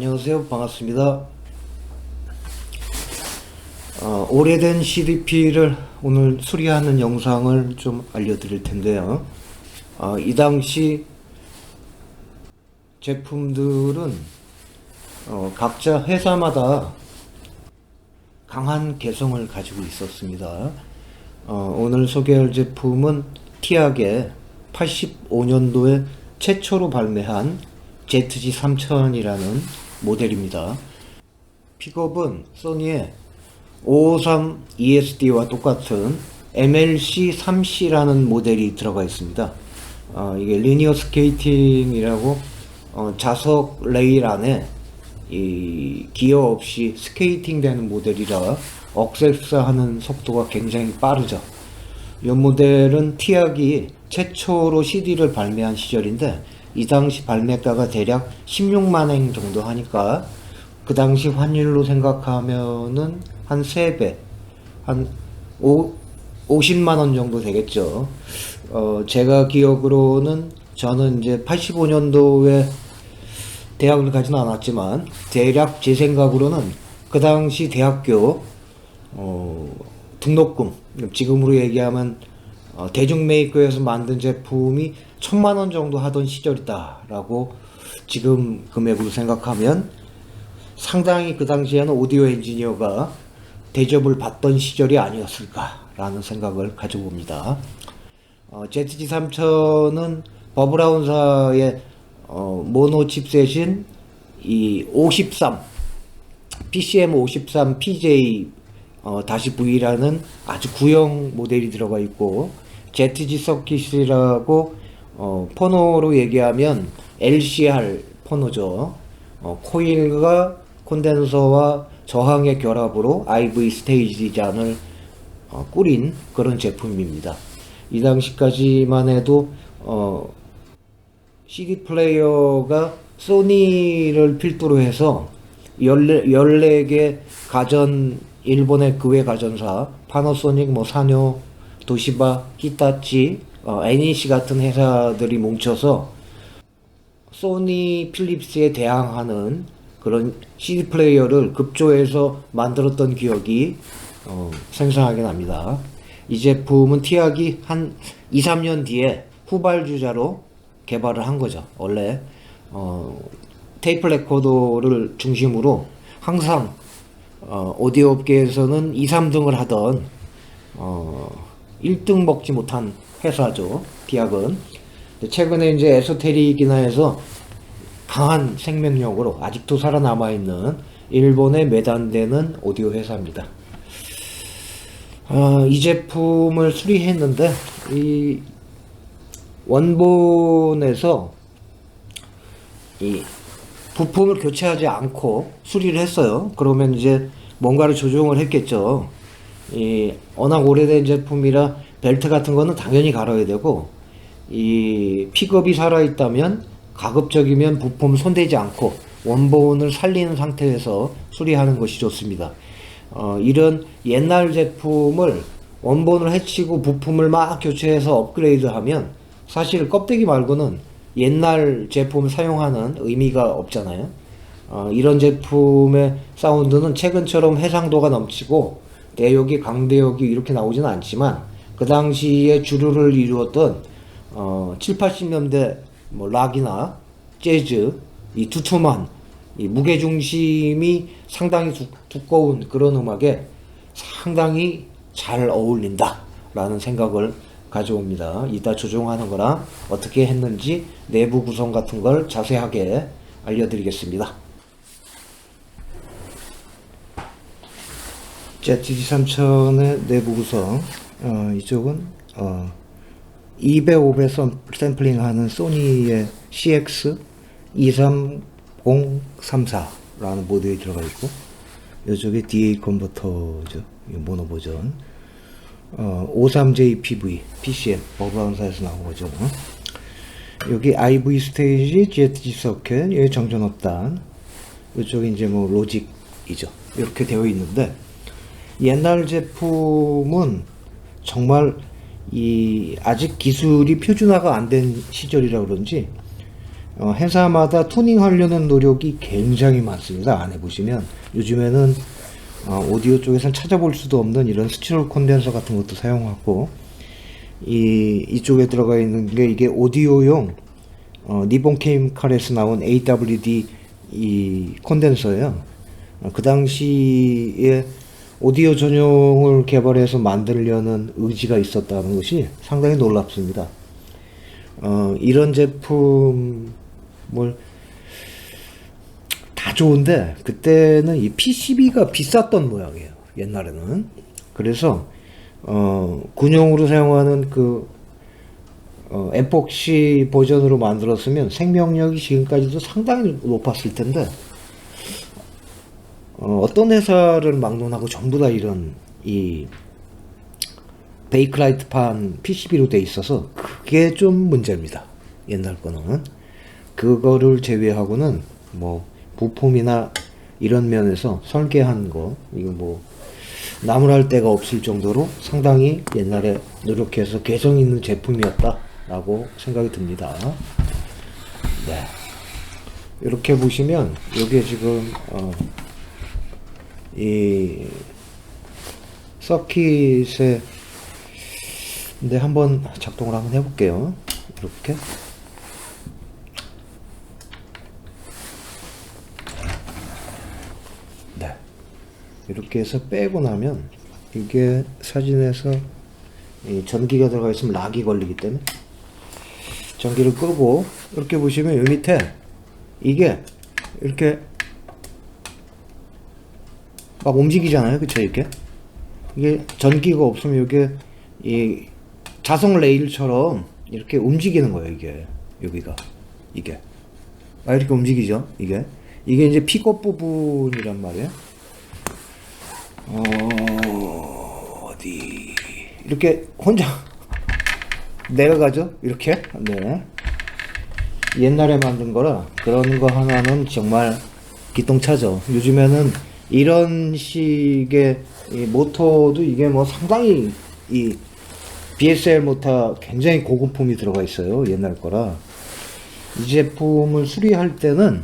안녕하세요. 반갑습니다. 오래된 CDP를 오늘 수리하는 영상을 좀 알려드릴 텐데요. 이 당시 제품들은 각자 회사마다 강한 개성을 가지고 있었습니다. 오늘 소개할 제품은 티악의 85년도에 최초로 발매한 ZG3000이라는 모델입니다. 픽업은 소니의 553 ESD와 똑같은 MLC3C라는 모델이 들어가 있습니다. 이게 리니어 스케이팅이라고 자석 레일 안에 이 기어 없이 스케이팅 되는 모델이라 억셉스하는 속도가 굉장히 빠르죠. 이 모델은 티악이 최초로 CD를 발매한 시절인데 이 당시 발매가가 대략 16만엔 정도 하니까 그 당시 환율로 생각하면은 한 3배, 한 50만원 정도 되겠죠. 제가 기억으로는 저는 이제 85년도에 대학을 가지는 않았지만 대략 제 생각으로는 그 당시 대학교 등록금, 지금으로 얘기하면 대중메이커에서 만든 제품이 1000만원 정도 하던 시절이다 라고 지금 금액으로 생각하면 상당히 그 당시에는 오디오 엔지니어가 대접을 받던 시절이 아니었을까 라는 생각을 가져봅니다. ZG3000은 버브라운사의 모노 칩셋인 이 53 PCM 53 PJ -V라는 아주 구형 모델이 들어가 있고 ZG 서킷이라고 포노로 얘기하면 LCR 포노죠. 코일과 콘덴서와 저항의 결합으로 IV 스테이지 잔을 꾸린 그런 제품입니다. 이 당시까지만 해도 CD 플레이어가 소니를 필두로 해서 14개 일본의 그 외 가전사 파나소닉, 사뇨, 도시바, 히타치, NEC 같은 회사들이 뭉쳐서 소니 필립스에 대항하는 그런 CD 플레이어를 급조해서 만들었던 기억이 생생하게 납니다. 이 제품은 티악이 한 2, 3년 뒤에 후발주자로 개발을 한 거죠. 원래 테이프 레코더를 중심으로 항상 오디오 업계에서는 2, 3등을 하던 1등 먹지 못한 회사죠. 티악은. 최근에 이제 에소테릭이나 해서 강한 생명력으로 아직도 살아남아있는 일본에 매단되는 오디오 회사입니다. 이 제품을 수리했는데 이 원본에서 이 부품을 교체하지 않고 수리를 했어요. 그러면 이제 뭔가를 조정을 했겠죠. 워낙 오래된 제품이라 벨트 같은 거는 당연히 갈아야 되고, 이 픽업이 살아있다면 가급적이면 부품 손대지 않고 원본을 살리는 상태에서 수리하는 것이 좋습니다. 이런 옛날 제품을 원본을 해치고 부품을 막 교체해서 업그레이드 하면 사실 껍데기 말고는 옛날 제품을 사용하는 의미가 없잖아요. 이런 제품의 사운드는 최근처럼 해상도가 넘치고 내역이 강대역이 이렇게 나오지는 않지만 그 당시에 주류를 이루었던 7, 80년대 락이나 재즈, 이 두툼한 이 무게중심이 상당히 두꺼운 그런 음악에 상당히 잘 어울린다 라는 생각을 가져옵니다. 이따 조종하는 거랑 어떻게 했는지 내부 구성 같은 걸 자세하게 알려드리겠습니다. ZG3000의 내부 구성, 이쪽은 2배, 5배 샘플링하는 소니의 CX23034라는 모델이 들어가 있고, 이쪽에 DA 컨버터죠. 모노 버전. 53JPV PCM 버브라운사에서 나온 거죠. 여기 IV 스테이지, ZG 서킷, 여기 정전업단, 이쪽에 이제 로직이죠. 이렇게 되어 있는데, 옛날 제품은 정말 아직 기술이 표준화가 안 된 시절이라 그런지 회사마다 투닝하려는 노력이 굉장히 많습니다. 안에 보시면 요즘에는 오디오 쪽에선 찾아볼 수도 없는 이런 스치롤 콘덴서 같은 것도 사용하고, 이쪽에 들어가 있는 게 이게 오디오용 니본 케미칼에서 나온 AWD 이 콘덴서예요. 그 당시에 오디오 전용을 개발해서 만들려는 의지가 있었다는 것이 상당히 놀랍습니다. 이런 제품을 다 좋은데 그때는 이 PCB가 비쌌던 모양이에요. 옛날에는. 그래서 군용으로 사용하는 그 에폭시 버전으로 만들었으면 생명력이 지금까지도 상당히 높았을 텐데, 어떤 회사를 막론하고 전부 다 이런 이 베이클라이트판 PCB로 돼 있어서 그게 좀 문제입니다. 옛날 거는. 그거를 제외하고는 뭐 부품이나 이런 면에서 설계한 거, 이거 뭐 나무랄 데가 없을 정도로 상당히 옛날에 노력해서 개성 있는 제품이었다 라고 생각이 듭니다. 네. 이렇게 보시면 이게 지금 이 서킷에 근데 한번 작동을 한번 해볼게요. 이렇게 네, 이렇게 해서 빼고 나면 이게 사진에서 이 전기가 들어가 있으면 락이 걸리기 때문에 전기를 끄고, 이렇게 보시면 이 밑에 이게 이렇게 막 움직이잖아요. 그쵸? 이렇게 이게 전기가 없으면 이게 이 자석 레일처럼 이렇게 움직이는 거예요. 이게 여기가 이게 이렇게 움직이죠. 이게 이제 픽업 부분이란 말이에요. 어디 이렇게 혼자 내려가죠. 이렇게. 네. 옛날에 만든 거라 그런 거 하나는 정말 기똥차죠. 요즘에는 이런 식의 이 모터도 이게 뭐 상당히 이 BSL 모터 굉장히 고급품이 들어가 있어요. 옛날 거라. 이 제품을 수리할 때는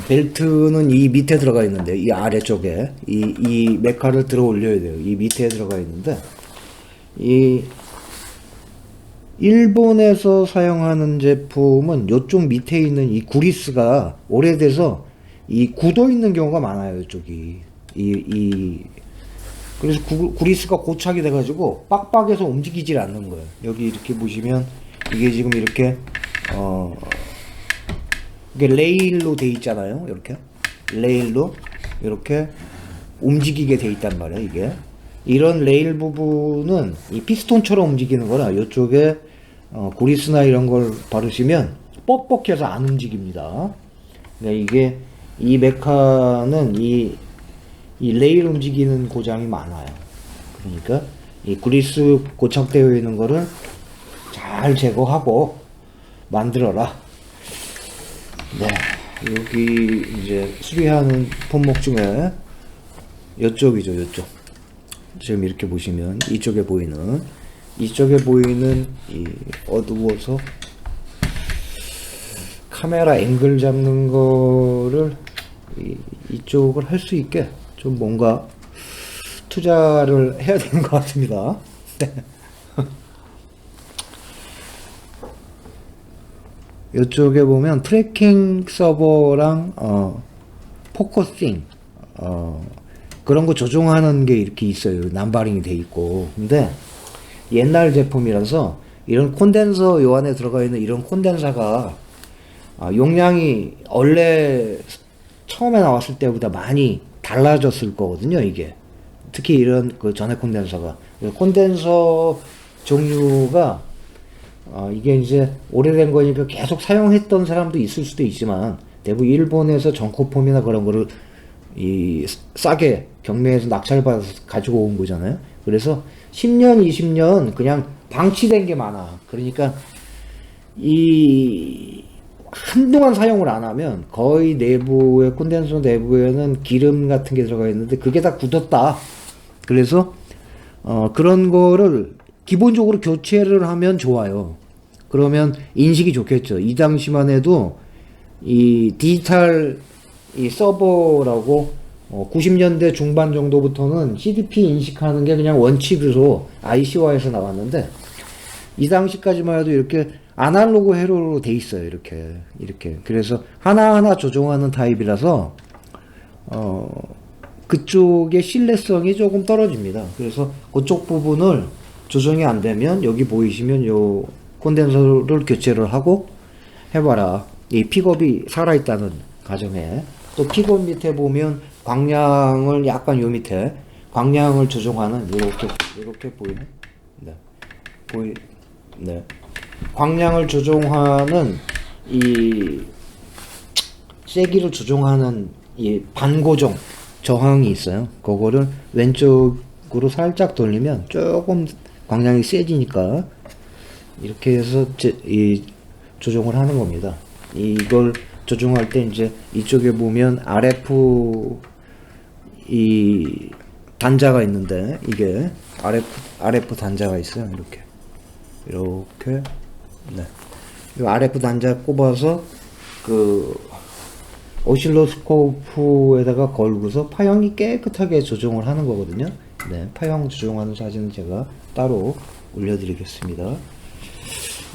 벨트는 이 밑에 들어가 있는데, 이 아래쪽에 이 메카를 들어 올려야 돼요. 이 밑에 들어가 있는데, 이 일본에서 사용하는 제품은 이쪽 밑에 있는 이 구리스가 오래돼서 이 굳어 있는 경우가 많아요. 이쪽이 그래서 구리스가 고착이 돼가지고 빡빡해서 움직이질 않는 거예요. 여기 이렇게 보시면 이게 지금 이렇게 이게 레일로 돼 있잖아요. 이렇게 레일로 이렇게 움직이게 돼 있단 말이에요. 이게 이런 레일 부분은 이 피스톤처럼 움직이는 거라 이쪽에 구리스나 이런 걸 바르시면 뻑뻑해서 안 움직입니다. 그러니까 이게 이 메카는 이 레일 움직이는 고장이 많아요. 그러니까 이 구리스 고착되어 있는 거를 잘 제거하고 만들어라. 네, 여기 이제 수리하는 품목 중에 이쪽이죠. 이쪽. 지금 이렇게 보시면 이쪽에 보이는 이 어두워서 카메라 앵글 잡는 거를 이쪽을 할 수 있게 좀 뭔가 투자를 해야 되는 것 같습니다. 이쪽에 보면 트래킹 서버랑 포커싱 그런 거 조종하는 게 이렇게 있어요. 남바링이 돼 있고. 근데 옛날 제품이라서 이런 콘덴서 요 안에 들어가 있는 이런 콘덴서가 용량이 원래 처음에 나왔을 때보다 많이 달라졌을 거거든요. 이게 특히 이런 그 전해 콘덴서가 콘덴서 종류가 이게 이제 오래된 거니까 계속 사용했던 사람도 있을 수도 있지만 대부분 일본에서 전코폼이나 그런 거를 싸게 경매에서 낙찰받아서 가지고 온 거잖아요. 그래서 10년, 20년 그냥 방치된 게 많아. 그러니까 한동안 사용을 안 하면 거의 내부에, 콘덴서 내부에는 기름 같은 게 들어가 있는데 그게 다 굳었다. 그래서 그런 거를 기본적으로 교체를 하면 좋아요. 그러면 인식이 좋겠죠. 이 당시만 해도 이 디지털 이 서버라고 90년대 중반 정도부터는 CDP 인식하는 게 그냥 원칙으로 IC화에서 나왔는데 이 당시까지만 해도 이렇게 아날로그 회로로 돼 있어요. 이렇게. 그래서 하나하나 조종하는 타입이라서 그쪽의 신뢰성이 조금 떨어집니다. 그래서 그쪽 부분을 조정이 안 되면 여기 보이시면 요 콘덴서를 교체를 하고 해봐라. 이 픽업이 살아있다는 가정에 또 픽업 밑에 보면 광량을 약간 요 밑에 광량을 조정하는 이렇게 보이네. 네. 광량을 조정하는 이 세기를 조정하는 이 반고정 저항이 있어요. 그거를 왼쪽으로 살짝 돌리면 조금 광량이 세지니까 이렇게 해서 이 조정을 하는 겁니다. 이걸 조정할 때 이제 이쪽에 보면 RF 이 단자가 있는데 이게 RF 단자가 있어요. 이렇게 네. 이 RF 단자 꼽아서 그 오실로스코프에다가 걸고서 파형이 깨끗하게 조정을 하는 거거든요. 네, 파형 조정하는 사진은 제가 따로 올려드리겠습니다.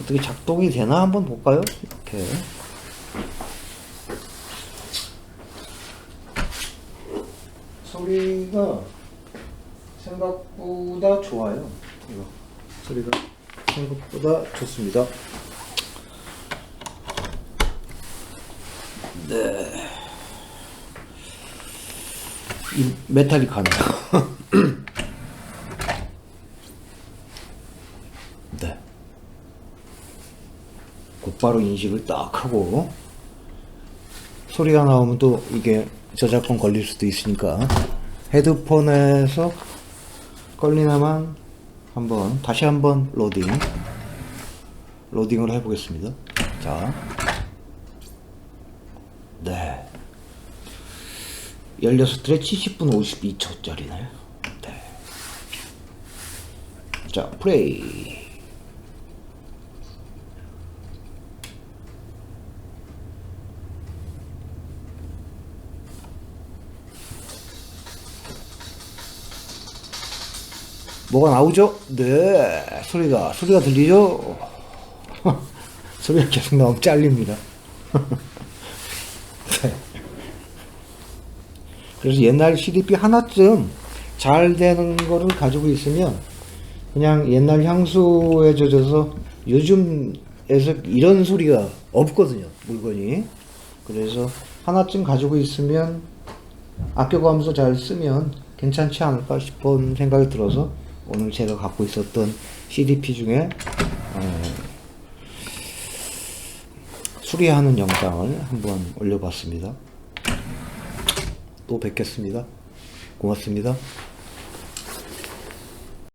어떻게 작동이 되나 한번 볼까요? 이렇게. 소리가 생각보다 좋아요. 소리가 생각보다 좋습니다. 네. 이 메탈릭하네요. 네. 곧바로 인식을 딱 하고 소리가 나오면 또 이게 저작권 걸릴 수도 있으니까 헤드폰에서 걸리나만 다시 한번 로딩을 해보겠습니다. 자, 네. 16트랙 70분 52초짜리네요. 네. 자, 플레이. 뭐가 나오죠? 네. 소리가 들리죠? 소리가 계속 나오면 잘립니다. 네. 그래서 옛날 CDP 하나쯤 잘 되는 거를 가지고 있으면 그냥 옛날 향수에 젖어서 요즘에서 이런 소리가 없거든요, 물건이. 그래서 하나쯤 가지고 있으면 아껴가면서 잘 쓰면 괜찮지 않을까 싶은 생각이 들어서 오늘 제가 갖고 있었던 CDP 중에 수리하는 영상을 한번 올려봤습니다. 또 뵙겠습니다. 고맙습니다.